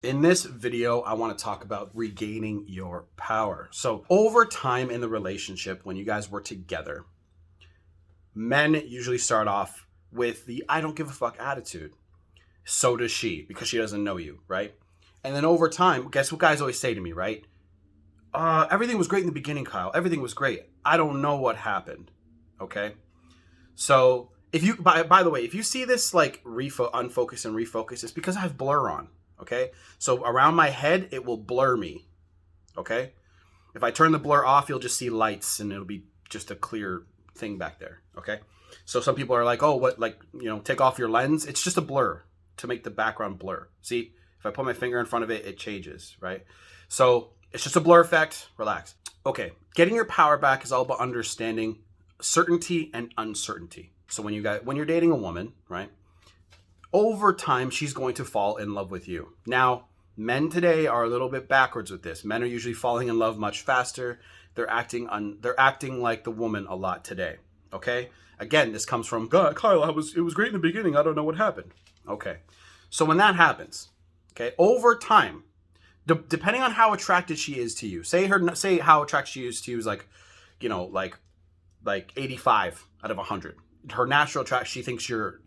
In this video, I want to talk about regaining your power. So, over time in the relationship, when you guys were together, men usually start off with the I don't give a fuck attitude. So does she, because she doesn't know you, right? And then over time, guess what guys always say to me, right? Everything was great in the beginning, Kyle. Everything was great. I don't know what happened. Okay. So, if you, by the way, if you see this like unfocus and refocus, it's because I have blur on. Okay. So around my head, it will blur me. Okay. If I turn the blur off, you'll just see lights and it'll be just a clear thing back there. Okay. So some people are like, oh, what, like, take off your lens. It's just a blur to make the background blur. See, if I put my finger in front of it, it changes, right? So it's just a blur effect. Relax. Okay. Getting your power back is all about understanding certainty and uncertainty. So when you're dating a woman, right? Over time, she's going to fall in love with you. Now, men today are a little bit backwards with this. Men are usually falling in love much faster. They're acting like the woman a lot today. Okay? Again, this comes from God, Kyle, it was great in the beginning. I don't know what happened. Okay. So when that happens, okay, over time, depending on how attracted she is to you, say how attracted she is to you is like 85 out of 100. Her natural attraction, she thinks you're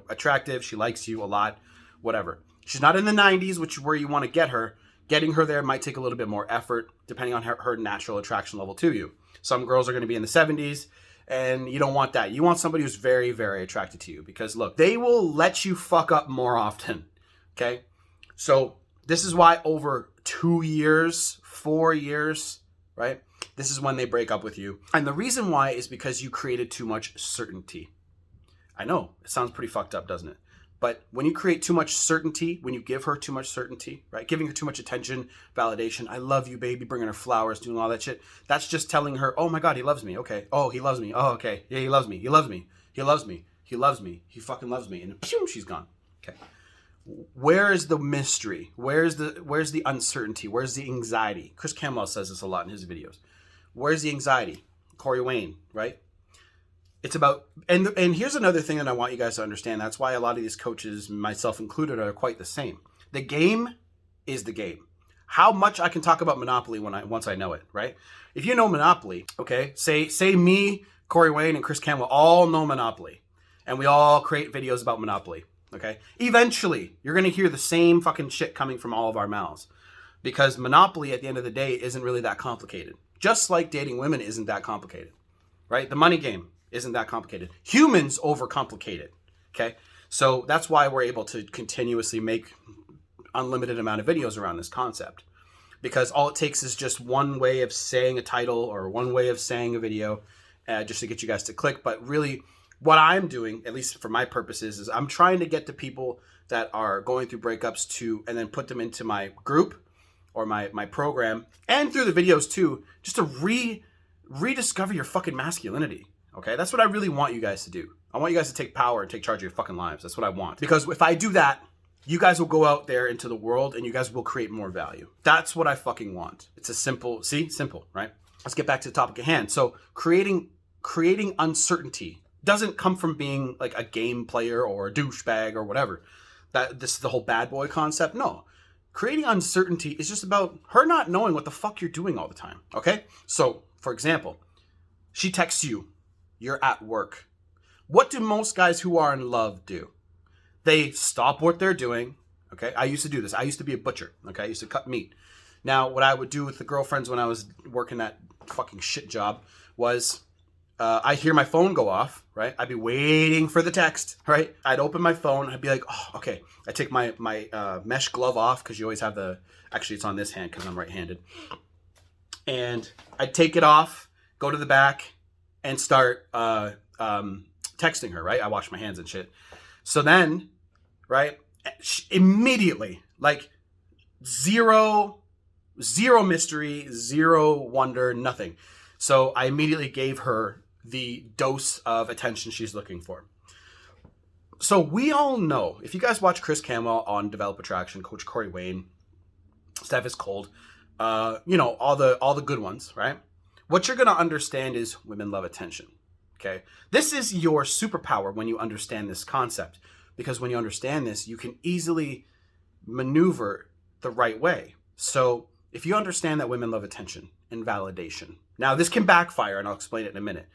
attractive. She likes you a lot, whatever. She's not in the 90s, which is where you want to get her. Getting her there might take a little bit more effort, depending on her natural attraction level to you. Some girls are going to be in the 70s, and you don't want that. You want somebody who's very, very attracted to you, because look, they will let you fuck up more often. Okay? So this is why over 2 years, 4 years, right? This is when they break up with you. And the reason why is because you created too much certainty. I know, it sounds pretty fucked up, doesn't it? But when you create too much certainty, when you give her too much certainty, right? Giving her too much attention, validation, I love you, baby, bringing her flowers, doing all that shit. That's just telling her, oh my God, he loves me. Okay. Oh, he loves me. Oh, okay. Yeah, he loves me. He loves me. He loves me. He loves me. He fucking loves me. And pew, she's gone. Okay. Where is the mystery? Where's the uncertainty? Where's the anxiety? Chris Campbell says this a lot in his videos. Where's the anxiety? Corey Wayne, right? It's about, and here's another thing that I want you guys to understand. That's why a lot of these coaches, myself included, are quite the same. The game is the game. How much I can talk about Monopoly once I know it, right? If you know Monopoly, okay, say me, Corey Wayne, and Chris Campbell all know Monopoly, and we all create videos about Monopoly, okay? Eventually, you're gonna hear the same fucking shit coming from all of our mouths, because Monopoly, at the end of the day, isn't really that complicated. Just like dating women isn't that complicated, right? The money game isn't that complicated. Humans overcomplicate it. Okay. So that's why we're able to continuously make unlimited amount of videos around this concept, because all it takes is just one way of saying a title or one way of saying a video just to get you guys to click. But really what I'm doing, at least for my purposes, is I'm trying to get the people that are going through breakups and then put them into my group or my program, and through the videos too, just to rediscover your fucking masculinity. Okay, that's what I really want you guys to do. I want you guys to take power and take charge of your fucking lives. That's what I want. Because if I do that, you guys will go out there into the world and you guys will create more value. That's what I fucking want. It's a simple, right? Let's get back to the topic at hand. So creating uncertainty doesn't come from being like a game player or a douchebag or whatever. This is the whole bad boy concept. No. Creating uncertainty is just about her not knowing what the fuck you're doing all the time. Okay? So, for example, she texts you. You're at work. What do most guys who are in love do? They stop what they're doing. Okay. I used to do this. I used to be a butcher. Okay. I used to cut meat. Now, what I would do with the girlfriends when I was working that fucking shit job was I'd hear my phone go off, right? I'd be waiting for the text, right? I'd open my phone. I'd be like, oh, okay. I take my mesh glove off, because you always have actually it's on this hand because I'm right-handed. And I'd take it off, go to the back, and start texting her, right? I wash my hands and shit. So then, right, immediately, like zero mystery, zero wonder, nothing. So I immediately gave her the dose of attention she's looking for. So we all know, if you guys watch Chris Campbell on Develop Attraction, Coach Corey Wayne, Steph is Cold, all the good ones, right? What you're going to understand is women love attention, okay? This is your superpower when you understand this concept, because when you understand this, you can easily maneuver the right way. So if you understand that women love attention and validation, now this can backfire, and I'll explain it in a minute.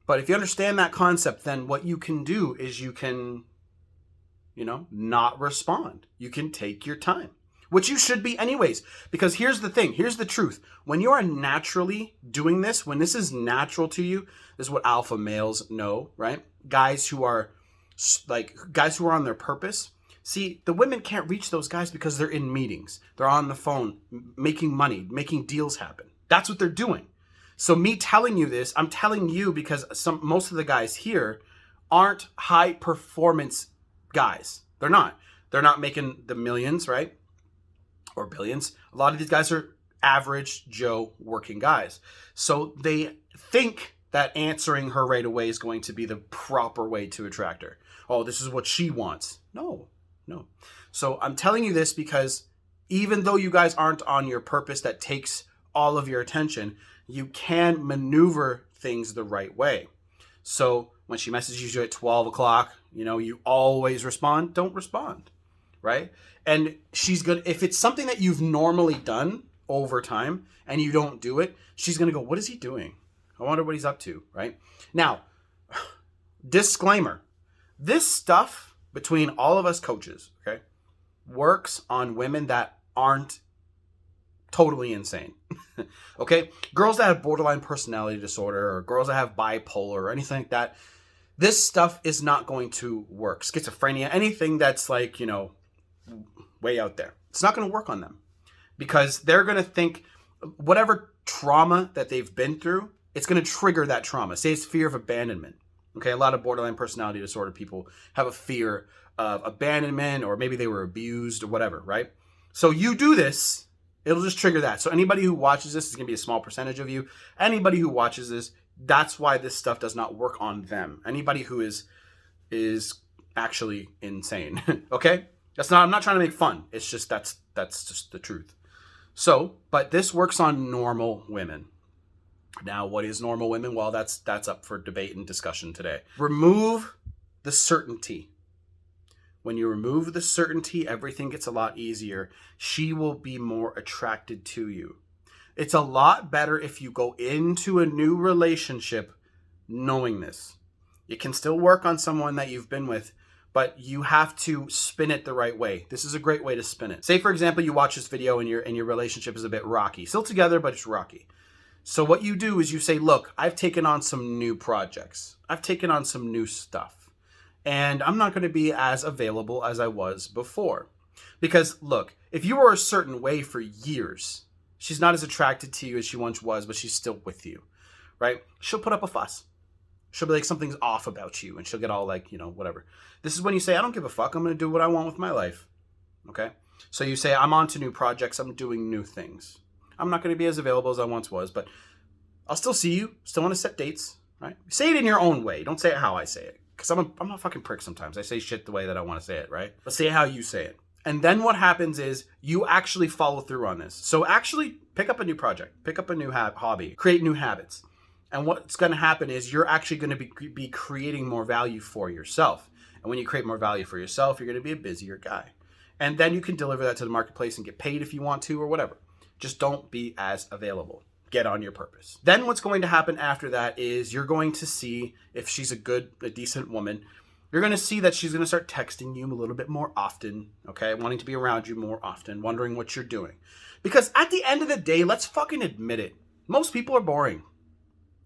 But if you understand that concept, then what you can do is you can, not respond. You can take your time, which you should be anyways. Because here's the thing. Here's the truth. When you are naturally doing this, when this is natural to you, this is what alpha males know, right? Guys who are on their purpose. See, the women can't reach those guys because they're in meetings. They're on the phone, making money, making deals happen. That's what they're doing. So me telling you this, I'm telling you because most of the guys here aren't high performance guys. They're not. They're not making the millions, right? Or billions. A lot of these guys are average Joe working guys. So they think that answering her right away is going to be the proper way to attract her. Oh, this is what she wants. No. So I'm telling you this because even though you guys aren't on your purpose that takes all of your attention, you can maneuver things the right way. So when she messages you at 12 o'clock, you always respond. Don't respond, right? And if it's something that you've normally done over time and you don't do it, she's going to go, what is he doing? I wonder what he's up to, right? Now, disclaimer, this stuff between all of us coaches, okay, works on women that aren't totally insane. Okay? Girls that have borderline personality disorder or girls that have bipolar or anything like that, this stuff is not going to work. Schizophrenia, anything that's like, way out there. It's not going to work on them because they're going to think whatever trauma that they've been through, it's going to trigger that trauma. Say it's fear of abandonment. Okay, a lot of borderline personality disorder people have a fear of abandonment, or maybe they were abused or whatever, right? So you do this, it'll just trigger that. So anybody who watches this is going to be a small percentage of you. Anybody who watches this, that's why this stuff does not work on them. Anybody who is actually insane. Okay? I'm not trying to make fun. It's just that's just the truth. So, but this works on normal women. Now, what is normal women? Well, that's up for debate and discussion today. Remove the certainty. When you remove the certainty, everything gets a lot easier. She will be more attracted to you. It's a lot better if you go into a new relationship knowing this. You can still work on someone that you've been with, but you have to spin it the right way. This is a great way to spin it. Say, for example, you watch this video and your relationship is a bit rocky. Still together, but it's rocky. So what you do is you say, look, I've taken on some new projects. I've taken on some new stuff. And I'm not going to be as available as I was before. Because, look, if you were a certain way for years, she's not as attracted to you as she once was, but she's still with you, right? She'll put up a fuss. She'll be like, something's off about you. And she'll get all like, whatever. This is when you say, I don't give a fuck. I'm going to do what I want with my life. Okay? So you say, I'm on to new projects. I'm doing new things. I'm not going to be as available as I once was, but I'll still see you. Still want to set dates, right? Say it in your own way. Don't say it how I say it. Because I'm a fucking prick sometimes. I say shit the way that I want to say it, right? But say it how you say it. And then what happens is you actually follow through on this. So actually pick up a new project. Pick up a new hobby. Create new habits. And what's going to happen is you're actually going to be creating more value for yourself. And when you create more value for yourself, you're going to be a busier guy. And then you can deliver that to the marketplace and get paid if you want to or whatever. Just don't be as available. Get on your purpose. Then what's going to happen after that is you're going to see if she's a decent woman. You're going to see that she's going to start texting you a little bit more often, okay? Wanting to be around you more often, wondering what you're doing. Because at the end of the day, let's fucking admit it. Most people are boring,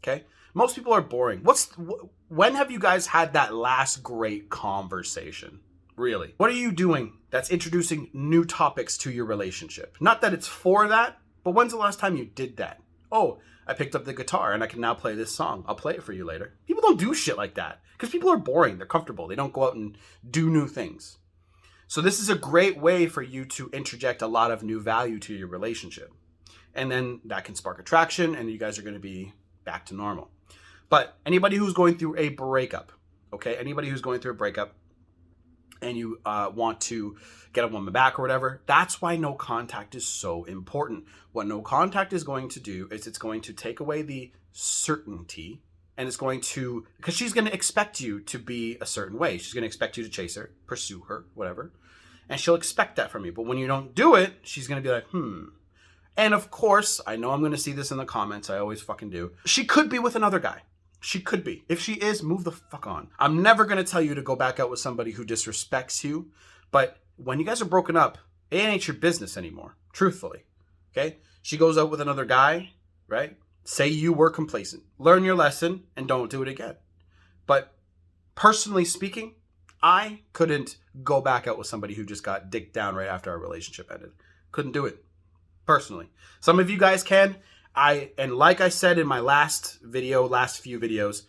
okay? Most people are boring. When have you guys had that last great conversation? Really? What are you doing that's introducing new topics to your relationship? Not that it's for that, but when's the last time you did that? Oh, I picked up the guitar and I can now play this song. I'll play it for you later. People don't do shit like that because people are boring. They're comfortable. They don't go out and do new things. So this is a great way for you to interject a lot of new value to your relationship. And then that can spark attraction and you guys are going to be back to normal. But anybody who's going through a breakup, okay? Anybody who's going through a breakup, and you want to get a woman back or whatever, that's why no contact is so important. What no contact is going to do is it's going to take away the certainty, and it's going to, because she's going to expect you to be a certain way. She's going to expect you to chase her, pursue her, whatever. And she'll expect that from you. But when you don't do it, she's going to be like, And of course, I know I'm going to see this in the comments. I always fucking do. She could be with another guy. She could be. If she is, move the fuck on. I'm never going to tell you to go back out with somebody who disrespects you. But when you guys are broken up, it ain't your business anymore. Truthfully. Okay? She goes out with another guy, right? Say you were complacent. Learn your lesson and don't do it again. But personally speaking, I couldn't go back out with somebody who just got dicked down right after our relationship ended. Couldn't do it. Personally. Some of you guys can. And like I said in my last few videos,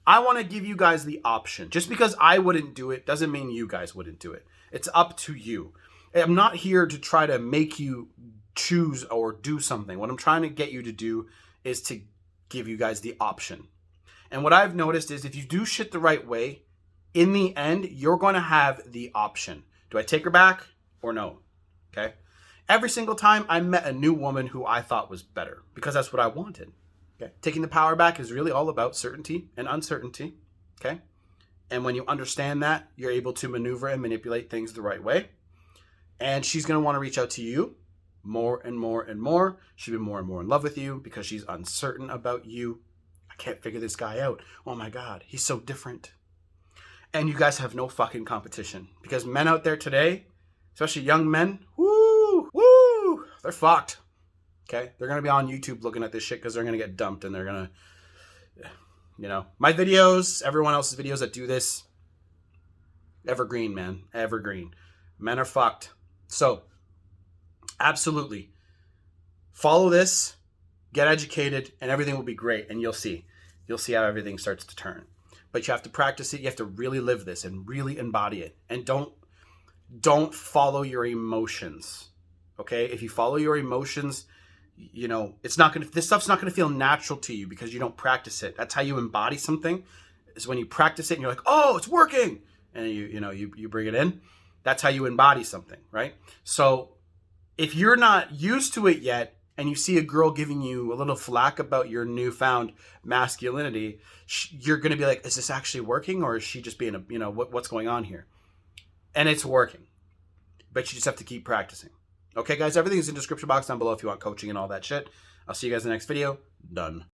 I want to give you guys the option. Just because I wouldn't do it doesn't mean you guys wouldn't do it. It's up to you. I'm not here to try to make you choose or do something. What I'm trying to get you to do is to give you guys the option. And what I've noticed is if you do shit the right way, in the end, you're going to have the option. Do I take her back or no? Okay. Every single time I met a new woman who I thought was better because that's what I wanted. Okay. Taking the power back is really all about certainty and uncertainty. Okay. And when you understand that, you're able to maneuver and manipulate things the right way. And she's going to want to reach out to you more and more and more. She'll be more and more in love with you because she's uncertain about you. I can't figure this guy out. Oh my God, he's so different. And you guys have no fucking competition because men out there today, especially young men, they're fucked. Okay? They're going to be on YouTube looking at this shit because they're going to get dumped and they're going to, my videos, everyone else's videos that do this, evergreen, man. Evergreen. Men are fucked. So, absolutely. Follow this, get educated, and everything will be great. And you'll see. You'll see how everything starts to turn. But you have to practice it. You have to really live this and really embody it. And don't follow your emotions. Okay? If you follow your emotions, this stuff's not going to feel natural to you because you don't practice it. That's how you embody something. Is when you practice it and you're like, "Oh, it's working." And you bring it in. That's how you embody something, right? So, if you're not used to it yet and you see a girl giving you a little flack about your newfound masculinity, you're going to be like, "Is this actually working or is she just being what's going on here?" And it's working. But you just have to keep practicing. Okay, guys, everything is in the description box down below if you want coaching and all that shit. I'll see you guys in the next video. Done.